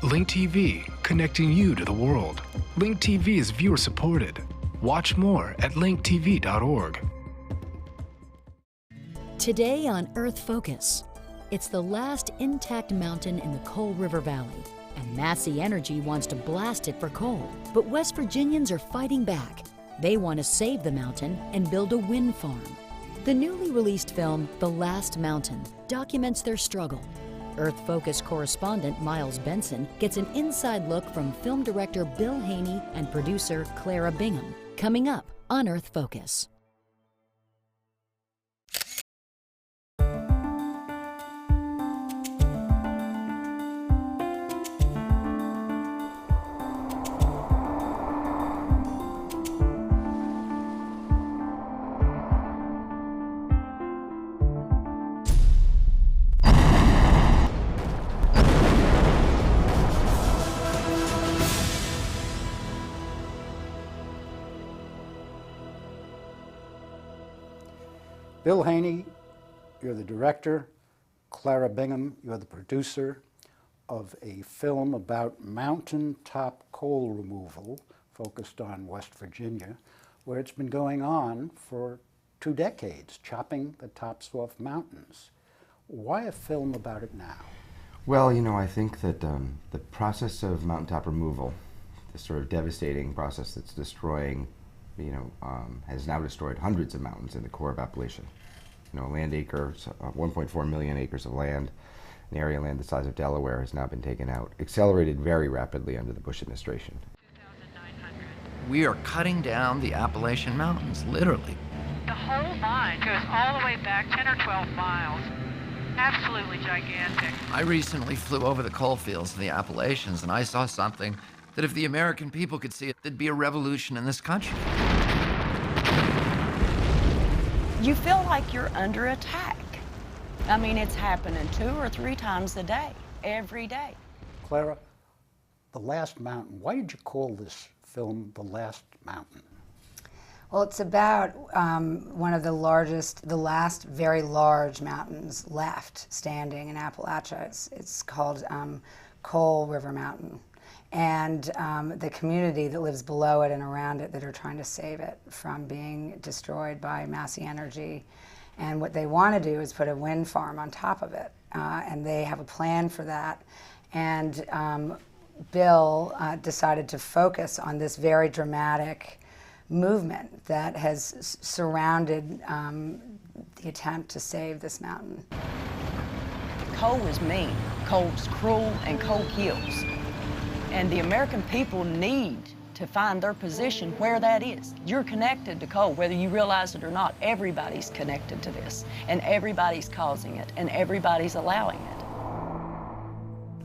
Link TV, connecting you to the world. Link TV is viewer supported. Watch more at linktv.org. Today on Earth Focus, it's the last intact mountain in the Coal River Valley, and Massey Energy wants to blast it for coal. But West Virginians are fighting back. They want to save the mountain and build a wind farm. The newly released film, The Last Mountain, documents their struggle. Earth Focus correspondent Miles Benson gets an inside look from film director Bill Haney and producer Clara Bingham, coming up on Earth Focus. Bill Haney, you're the director. Clara Bingham, you're the producer of a film about mountaintop coal removal focused on West Virginia, where it's been going on for 2 decades, chopping the tops off mountains. Why a film about it now? Well, I think that the process of mountaintop removal, this sort of devastating process that's destroying has now destroyed hundreds of mountains in the core of Appalachia. Land acres, 1.4 million acres of land, an area of land the size of Delaware has now been taken out, accelerated very rapidly under the Bush administration. We are cutting down the Appalachian Mountains, literally. The whole line goes all the way back 10 or 12 miles. Absolutely gigantic. I recently flew over the coal fields of the Appalachians, and I saw something that if the American people could see it, there'd be a revolution in this country. You feel like you're under attack. I mean, it's happening 2 or 3 times a day, every day. Clara, The Last Mountain. Why did you call this film The Last Mountain? Well, it's about one of the last very large mountains left standing in Appalachia. It's called Coal River Mountain. And the community that lives below it and around it that are trying to save it from being destroyed by Massey Energy. And what they want to do is put a wind farm on top of it. And they have a plan for that. And Bill decided to focus on this very dramatic movement that has surrounded the attempt to save this mountain. Coal is mean, coal is cruel, and coal kills. And the American people need to find their position where that is. You're connected to coal, whether you realize it or not. Everybody's connected to this, and everybody's causing it, and everybody's allowing it.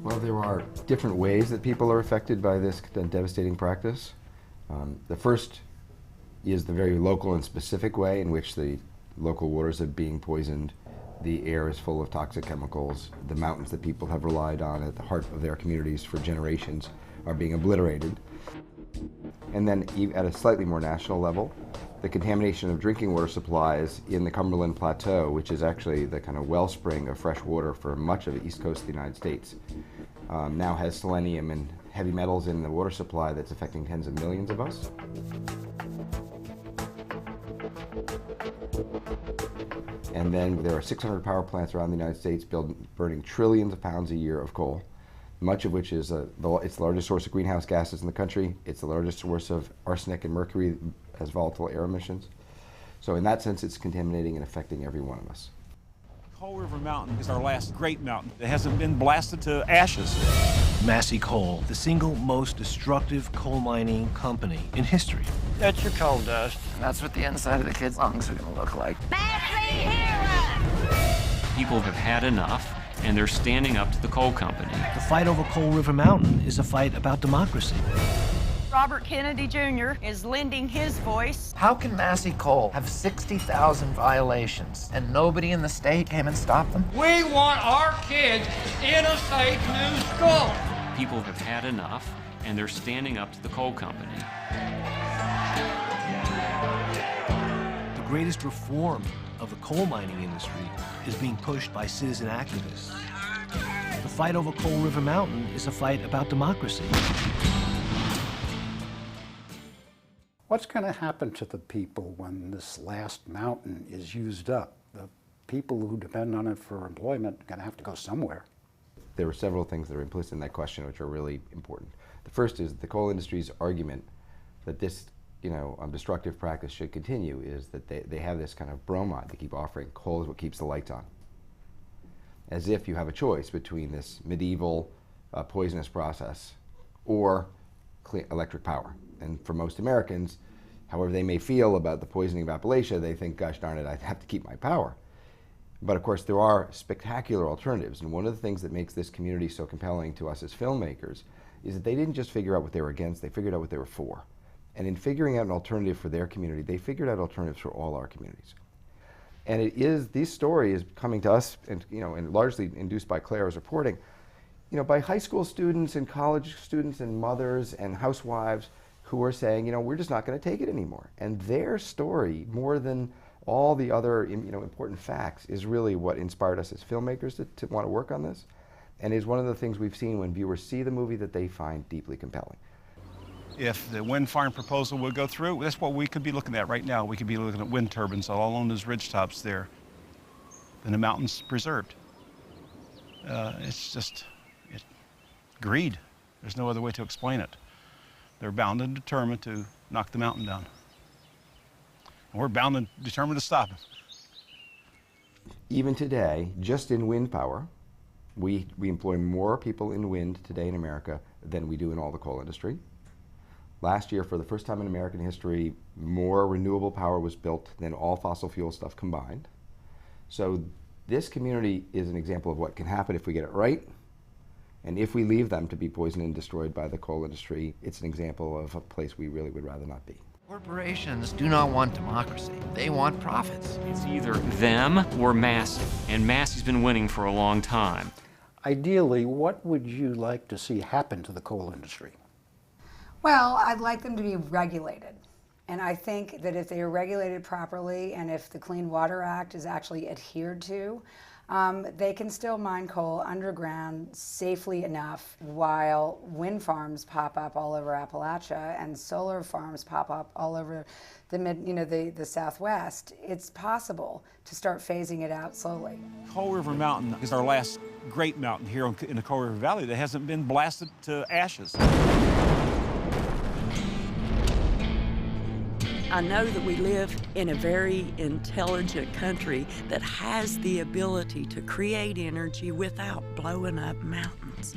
Well, there are different ways that people are affected by this devastating practice. The first is the very local and specific way in which the local waters are being poisoned. The air is full of toxic chemicals. The mountains that people have relied on at the heart of their communities for generations are being obliterated. And then at a slightly more national level, the contamination of drinking water supplies in the Cumberland Plateau, which is actually the kind of wellspring of fresh water for much of the east coast of the United States, now has selenium and heavy metals in the water supply that's affecting tens of millions of us. And then there are 600 power plants around the United States burning trillions of pounds a year of coal, much of which is it's the largest source of greenhouse gases in the country. It's the largest source of arsenic and mercury as volatile air emissions. So in that sense, it's contaminating and affecting every one of us. Coal River Mountain is our last great mountain. It hasn't been blasted to ashes. Massey Coal, the single most destructive coal mining company in history. That's your coal dust. And that's what the inside of the kids' lungs are going to look like. Massey, hear us! People have had enough, and they're standing up to the coal company. The fight over Coal River Mountain is a fight about democracy. Robert Kennedy Jr. is lending his voice. How can Massey Coal have 60,000 violations and nobody in the state came and stopped them? We want our kids in a safe new school. People have had enough, and they're standing up to the coal company. The greatest reform of the coal mining industry is being pushed by citizen activists. The fight over Coal River Mountain is a fight about democracy. What's going to happen to the people when this last mountain is used up? The people who depend on it for employment are going to have to go somewhere. There were several things that are implicit in that question which are really important. The first is the coal industry's argument that this destructive practice should continue is that they have this kind of bromide they keep offering. Coal is what keeps the lights on. As if you have a choice between this medieval poisonous process or electric power. And for most Americans, however they may feel about the poisoning of Appalachia, they think, gosh darn it, I have to keep my power. But of course, there are spectacular alternatives. And one of the things that makes this community so compelling to us as filmmakers is that they didn't just figure out what they were against, they figured out what they were for. And in figuring out an alternative for their community, they figured out alternatives for all our communities. And this story is coming to us, and largely induced by Clara's reporting, by high school students and college students and mothers and housewives who are saying, we're just not going to take it anymore. And their story, more than all the other important facts, is really what inspired us as filmmakers to want to work on this, and is one of the things we've seen when viewers see the movie that they find deeply compelling. If the wind farm proposal would go through, that's what we could be looking at right now. We could be looking at wind turbines all along those ridge tops there. And the mountain's preserved. It's just greed. There's no other way to explain it. They're bound and determined to knock the mountain down. And we're bound and determined to stop it. Even today, just in wind power, we employ more people in wind today in America than we do in all the coal industry. Last year, for the first time in American history, more renewable power was built than all fossil fuel stuff combined. So this community is an example of what can happen if we get it right. And if we leave them to be poisoned and destroyed by the coal industry, it's an example of a place we really would rather not be. Corporations do not want democracy. They want profits. It's either them or Massey, and Massey's been winning for a long time. Ideally, what would you like to see happen to the coal industry? Well, I'd like them to be regulated. And I think that if they are regulated properly and if the Clean Water Act is actually adhered to, they can still mine coal underground safely enough while wind farms pop up all over Appalachia and solar farms pop up all over the Southwest. It's possible to start phasing it out slowly. Coal River Mountain is our last great mountain here in the Coal River Valley that hasn't been blasted to ashes. I know that we live in a very intelligent country that has the ability to create energy without blowing up mountains.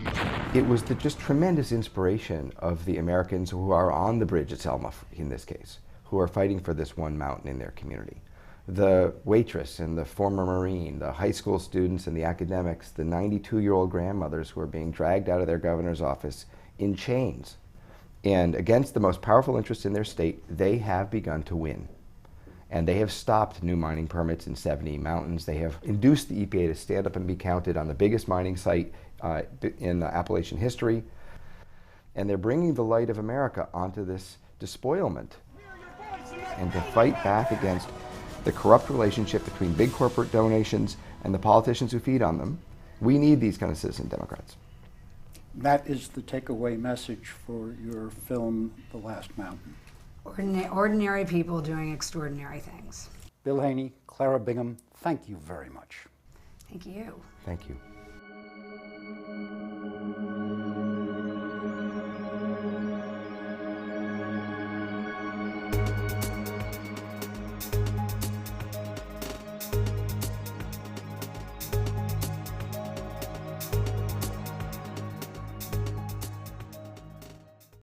It was the just tremendous inspiration of the Americans who are on the bridge at Selma, in this case, who are fighting for this one mountain in their community. The waitress and the former Marine, the high school students and the academics, the 92-year-old grandmothers who are being dragged out of their governor's office in chains. And against the most powerful interests in their state, they have begun to win. And they have stopped new mining permits in 70 mountains. They have induced the EPA to stand up and be counted on the biggest mining site in Appalachian history. And they're bringing the light of America onto this despoilment and to fight back against the corrupt relationship between big corporate donations and the politicians who feed on them. We need these kind of citizen Democrats. That is the takeaway message for your film, The Last Mountain. Ordinary people doing extraordinary things. Bill Haney, Clara Bingham, thank you very much. Thank you. Thank you.